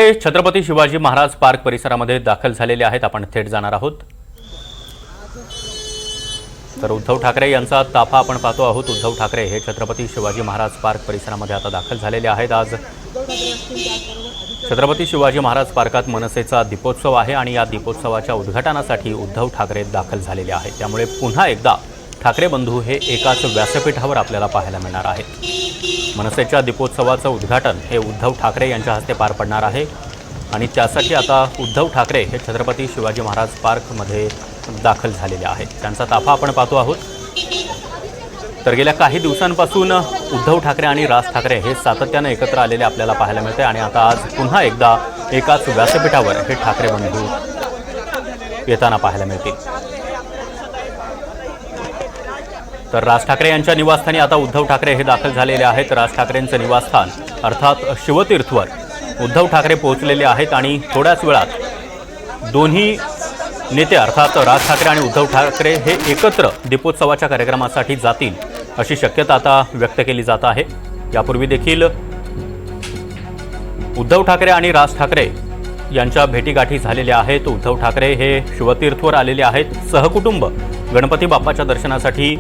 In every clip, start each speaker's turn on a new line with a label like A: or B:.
A: Chhatrapati Shivaji Maharaj park परिसरामध्ये दाखल झालेले आहेत। आपण थेट जाणार आहोत। तर उद्धव ठाकरे यांचा ताफा आपण पाहतो आहोत। उद्धव ठाकरे हे छत्रपती शिवाजी महाराज पार्क परिसरामध्ये आता दाखल झालेले आहेत। आज छत्रपती शिवाजी महाराज पार्कात मनसेचा दीपोत्सव आहे आणि या दीपोत्सवाच्या उद्घाटनासाठी उद्धव ठाकरे दाखल झालेले आहेत। त्यामुळे पुन्हा एकदा ठाकरे बंधू हे एकाच व्यासपीठावर आपल्याला पाहायला मिळणार आहेत। मनसेच्या दीपोत्सवाचं उद्घाटन हे उद्धव ठाकरे यांच्या हस्ते पार पडणार आहे आणि त्यासाठी आता उद्धव ठाकरे हे छत्रपती शिवाजी महाराज पार्कमध्ये दाखल झालेले आहेत। त्यांचा ताफा आपण पाहतो आहोत। तर गेल्या काही दिवसांपासून उद्धव ठाकरे आणि राज ठाकरे हे सातत्याने एकत्र आलेले आपल्याला पाहायला मिळते आणि आता आज पुन्हा एकदा एकाच व्यासपीठावर हे ठाकरे बंधू येताना पाहायला मिळतील। तर राज ठाकरे यांच्या निवासस्थानी आता उद्धव ठाकरे हे दाखल झालेले आहेत। राज ठाकरेंचं निवासस्थान अर्थात शिवतीर्थवर उद्धव ठाकरे पोहोचलेले आहेत आणि थोड्याच वेळात दोन्ही नेते अर्थात राज ठाकरे आणि उद्धव ठाकरे हे एकत्र दीपोत्सवाच्या कार्यक्रमासाठी जातील अशी शक्यता आता व्यक्त केली जात आहे। यापूर्वी देखील उद्धव ठाकरे आणि राज ठाकरे यांच्या भेटीगाठी झालेल्या आहेत। उद्धव ठाकरे हे शिवतीर्थवर आलेले आहेत। सहकुटुंब गणपती बाप्पाच्या दर्शनासाठी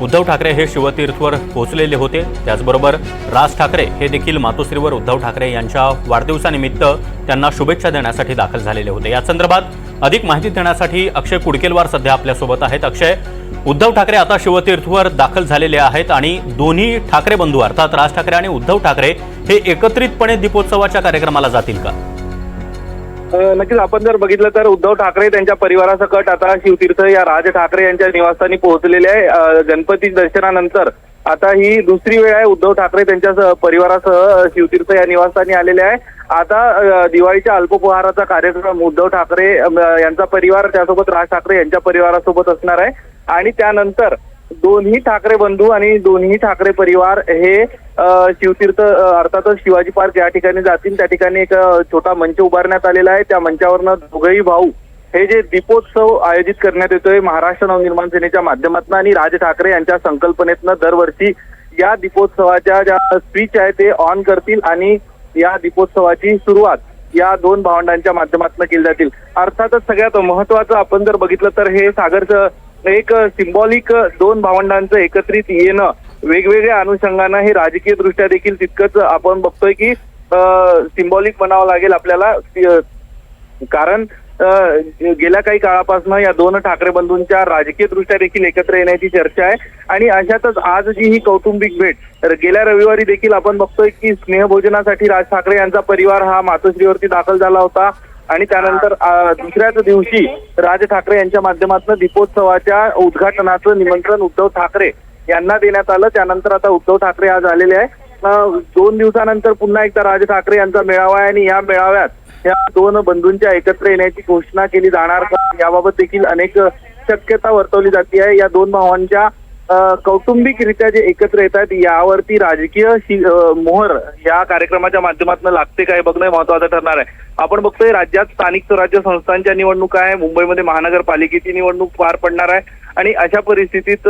A: उद्धव ठाकरे हे शिवतीर्थवर पोहोचलेले होते। त्याचबरोबर राज ठाकरे हे देखील मातोश्रीवर उद्धव ठाकरे यांच्या वाढदिवसानिमित्त त्यांना शुभेच्छा देण्यासाठी दाखल झालेले होते। या संदर्भात अधिक माहिती देण्यासाठी अक्षय कुडकेलवार सध्या आपल्यासोबत आहेत। अक्षय, उद्धव ठाकरे आता शिवतीर्थवर दाखल झालेले आहेत आणि दोन्ही ठाकरे बंधू अर्थात राज ठाकरे आणि उद्धव ठाकरे हे एकत्रितपणे दीपोत्सवाच्या कार्यक्रमाला जातील का?
B: नक्कीच आपण जर बघितलं तर उद्धव ठाकरे त्यांच्या परिवारासकट आता शिवतीर्थ या राज ठाकरे यांच्या निवासस्थानी पोहोचलेले आहे। गणपती दर्शनानंतर आता ही दुसरी वेळ आहे उद्धव ठाकरे त्यांच्या परिवारासह शिवतीर्थ या निवासस्थानी आलेले आहे। आता दिवाळीच्या अल्पोपहाराचा कार्यक्रम उद्धव ठाकरे यांचा परिवार त्यासोबत राज ठाकरे यांच्या परिवारासोबत असणार आहे आणि त्यानंतर दोन्ही ठाकरे बंधू आणि दोन्ही ठाकरे परिवार हे शिवतीर्थ अर्थातच शिवाजी पार्क या ठिकाणी जातील। त्या ठिकाणी एक छोटा मंच उभारण्यात आलेला आहे। त्या मंचावरनं दोघेही भाऊ हे जे दीपोत्सव आयोजित करण्यात येतोय महाराष्ट्र नवनिर्माण सेनेच्या माध्यमातून आणि राज ठाकरे यांच्या संकल्पनेतनं दरवर्षी या दीपोत्सवाच्या ज्या स्पीच आहे ते ऑन करतील आणि या दीपोत्सवाची सुरुवात या दोन भावंडांच्या माध्यमातून केली जातील। अर्थातच सगळ्यात महत्वाचं आपण जर बघितलं तर हे सागरचं एक सिंबॉलिक दोन भावंडांचं एकत्रित येणं वेगवेगळ्या अनुषंगानं हे राजकीय दृष्ट्या देखील तितकंच आपण बघतोय की सिंबॉलिक म्हणावं लागेल आपल्याला, कारण गेल्या काही काळापासून या दोन ठाकरे बंधूंच्या राजकीय दृष्ट्या देखील एकत्र येण्याची चर्चा आहे आणि अशातच आज जी ही कौटुंबिक भेट गेल्या रविवारी देखील आपण बघतोय की स्नेहभोजनासाठी राज ठाकरे यांचा परिवार हा मातोश्रीवरती दाखल झाला होता आणि त्यानंतर दुसऱ्याच दिवशी राज ठाकरे यांच्या माध्यमातून दीपोत्सवाच्या उद्घाटनाचं निमंत्रण उद्धव ठाकरे यांना देण्यात आलं। त्यानंतर आता उद्धव ठाकरे आज आलेले आहे। 2 दिवसानंतर पुन्हा एकदा राज ठाकरे यांचा मेळावा आहे आणि या मेळाव्यात या दोन बंधूंच्या एकत्र येण्याची घोषणा केली जाणार का याबाबत देखील अनेक शक्यता वर्तवली जाते आहे। या दोन भावांच्या कौटुंबिकरित्या जे एकत्र येत आहेत यावरती राजकीय मोहर या कार्यक्रमाच्या माध्यमातून लागते काय बघणं महत्वाचं ठरणार आहे। आपण बघतोय राज्यात स्थानिक स्वराज्य संस्थांच्या निवडणुका आहे, मुंबईमध्ये महानगरपालिकेची निवडणूक पार पडणार आहे आणि अशा परिस्थितीत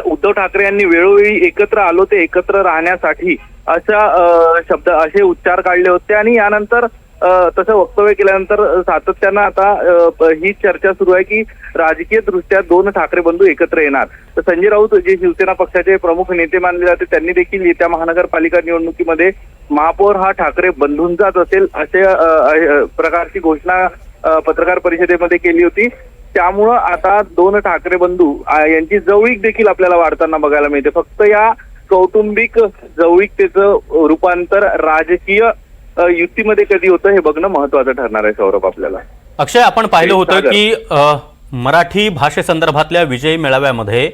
B: उद्धव ठाकरे यांनी वेळोवेळी एकत्र आलो ते एकत्र राहण्यासाठी असे उच्चार काढले होते आणि यानंतर तसं वक्तव्य केल्यानंतर सातत्यानं आता ही चर्चा सुरू आहे की राजकीय दृष्ट्या दोन ठाकरे बंधू एकत्र येणार। तर संजय राऊत जे शिवसेना पक्षाचे प्रमुख नेते मानले जाते त्यांनी देखील येत्या महानगरपालिका निवडणुकीमध्ये महापौर हा ठाकरे बंधूंचाच असेल असे प्रकारची घोषणा पत्रकार परिषदेमध्ये केली होती। त्यामुळं आता दोन ठाकरे बंधू यांची जवळीक देखील आपल्याला वाढताना बघायला मिळते। फक्त या कौटुंबिक जवळीकतेचं रूपांतर राजकीय युतीमध्ये कधी होतं हे बघणं महत्वाचं ठरणार आहे सौरभ आपल्याला।
A: अक्षय, आपण पाहिलं होतं की मराठी भाषेसंदर्भातल्या विजयी मेळाव्यामध्ये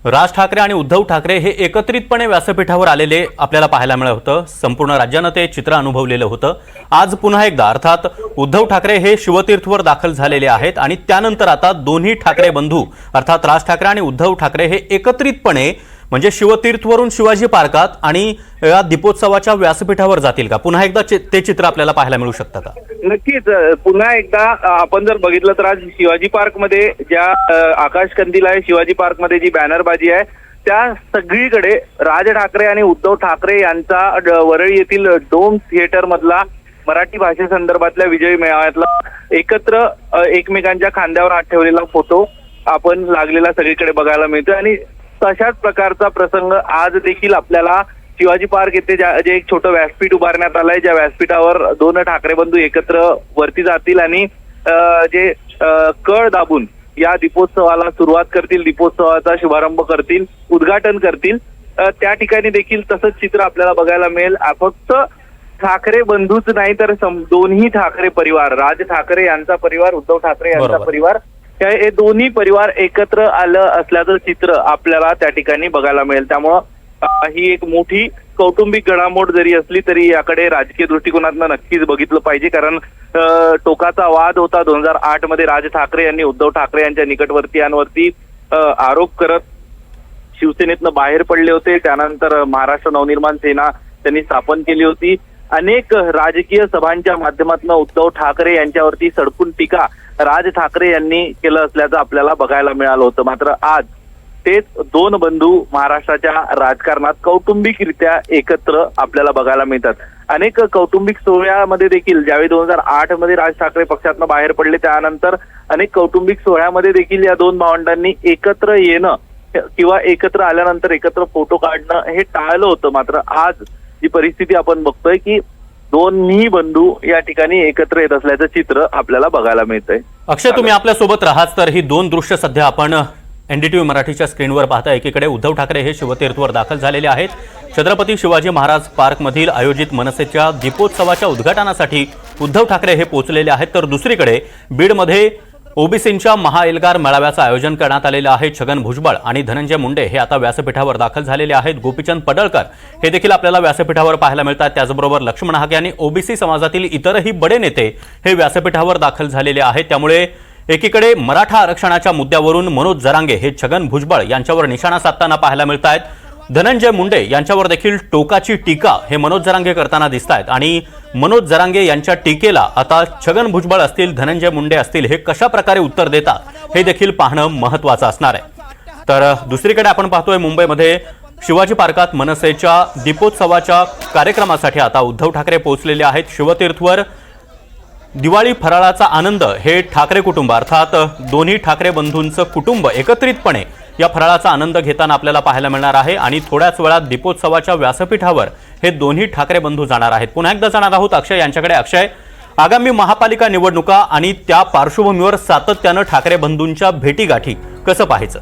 A: राज ठाकरे आणि उद्धव ठाकरे हे एकत्रितपणे व्यासपीठावर आलेले आपल्याला पाहायला मिळत होतं। संपूर्ण राज्यानं ते चित्र अनुभवलेलं होतं। आज पुन्हा एकदा अर्थात उद्धव ठाकरे हे शिवतीर्थवर दाखल झालेले आहेत आणि त्यानंतर आता दोन्ही ठाकरे बंधू अर्थात राज ठाकरे आणि उद्धव ठाकरे हे एकत्रितपणे म्हणजे शिवतीर्थवरून शिवाजी पार्कात आणि या दीपोत्सवाच्या व्यासपीठावर जातील का? पुन्हा एकदा ते चित्र आपल्याला पाहायला मिळू शकतं का?
B: नक्कीच पुन्हा एकदा आपण जर बघितलं तर आज शिवाजी पार्कमध्ये ज्या आकाश कंदील आहे, शिवाजी पार्कमध्ये जी बॅनरबाजी आहे त्या सगळीकडे राज ठाकरे आणि उद्धव ठाकरे यांचा वरळी येथील डोम थिएटर मधला मराठी भाषेसंदर्भातल्या विजयी मेळाव्यातला एकत्र एकमेकांच्या खांद्यावर हात ठेवलेला फोटो आपण लागलेला सगळीकडे बघायला मिळतोय आणि तशाच प्रकारचा प्रसंग आज देखील आपल्याला शिवाजी पार्क येथे जे एक छोटं व्यासपीठ उभारण्यात आलंय, ज्या व्यासपीठावर दोन ठाकरे बंधू एकत्र वरती जातील आणि जे कळ दाबून या दीपोत्सवाला सुरुवात करतील, दीपोत्सवाचा शुभारंभ करतील, उद्घाटन करतील, त्या ठिकाणी देखील तसंच चित्र आपल्याला बघायला मिळेल. फक्त ठाकरे बंधूच नाही तर दोन्ही ठाकरे परिवार, राज ठाकरे यांचा परिवार, उद्धव ठाकरे यांचा परिवार, हे दोन्ही परिवार एकत्र आलं असल्याचं चित्र आपल्याला त्या ठिकाणी बघायला मिळेल. त्यामुळं ही एक मोठी कौटुंबिक घडामोड जरी असली तरी याकडे राजकीय दृष्टिकोनातून नक्कीच बघितलं पाहिजे. कारण टोकाचा वाद होता 2008 मध्ये राज ठाकरे यांनी उद्धव ठाकरे यांच्या निकटवर्तीयांवरती आरोप करत शिवसेनेतनं बाहेर पडले होते. त्यानंतर महाराष्ट्र नवनिर्माण सेना त्यांनी स्थापन केली होती. अनेक राजकीय सभांच्या माध्यमातून उद्धव ठाकरे यांच्यावरती सडकून टीका राज ठाकरे यांनी केलं असल्याचं आपल्याला बघायला मिळालं होतं. मात्र आज तेच दोन बंधू महाराष्ट्राच्या राजकारणात कौटुंबिकरित्या एकत्र आपल्याला बघायला मिळतात. अनेक कौटुंबिक सोहळ्यामध्ये देखील ज्यावेळी 2008 मध्ये राज ठाकरे पक्षातनं बाहेर पडले त्यानंतर अनेक कौटुंबिक सोहळ्यामध्ये देखील या दोन भावंडांनी एकत्र येणं किंवा एकत्र आल्यानंतर एकत्र फोटो काढणं हे टाळलं होतं. मात्र आज जी परिस्थिती आपण बघतोय की दोन्ही बंधू या ठिकाणी एकत्र येत असल्याचं चित्र आपल्याला बघायला मिळतंय.
A: अक्षय, तुम्ही आपल्या सोबत राहात तर ही दोन दृश्य सध्या आपण NDTV मराठीच्या स्क्रीनवर पाहता. एकीकडे उद्धव ठाकरे हे शिवतीर्थवर दाखल झालेले आहेत. छत्रपती शिवाजी महाराज पार्कमधील आयोजित मनसेच्या दीपोत्सवाच्या उद्घाटनासाठी उद्धव ठाकरे हे पोहोचलेले आहेत. तर दुसरीकडे बीडमध्ये ओबीसींच्या महाएल्गार मेळाव्याचं आयोजन करण्यात आलेलं आहे. छगन भुजबळ आणि धनंजय मुंडे हे आता व्यासपीठावर दाखल झालेले आहेत. गोपीचंद पडळकर हे देखील आपल्याला व्यासपीठावर पाहायला मिळतात. त्याचबरोबर लक्ष्मण हाके आणि ओबीसी समाजातील इतरही बडे नेते हे व्यासपीठावर दाखल झालेले आहेत. त्यामुळे एकीकडे मराठा आरक्षणाच्या मुद्द्यावरून मनोज जरांगे हे छगन भुजबळ यांच्यावर निशाणा साधताना पाहायला मिळत आहेत. धनंजय मुंडे यांच्यावर देखील टोकाची टीका हे मनोज जरांगे करताना दिसत आहेत. आणि मनोज जरांगे यांच्या टीकेला आता छगन भुजबळ असतील, धनंजय मुंडे असतील, हे कशा प्रकारे उत्तर देतात हे देखील पाहणं महत्त्वाचं असणार आहे. तर दुसरीकडे आपण पाहतोय मुंबईमध्ये शिवाजी पार्कात मनसेच्या दीपोत्सवाच्या कार्यक्रमासाठी आता उद्धव ठाकरे पोहोचलेले आहेत. शिवतीर्थवर दिवाळी फराळाचा आनंद हे ठाकरे कुटुंब अर्थात दोन्ही ठाकरे बंधूंचं कुटुंब एकत्रितपणे या फराळाचा आनंद घेताना आपल्याला पाहायला मिळणार आहे. आणि थोड्याच वेळात दीपोत्सवाच्या व्यासपीठावर हे दोन्ही ठाकरे बंधू जाणार आहेत. पुन्हा एकदा जाणार आहोत अक्षय यांच्याकडे. अक्षय, आगामी महापालिका निवडणुका आणि त्या पार्श्वभूमीवर सातत्यानं ठाकरे बंधूंच्या भेटीगाठी कसं पाहायचं?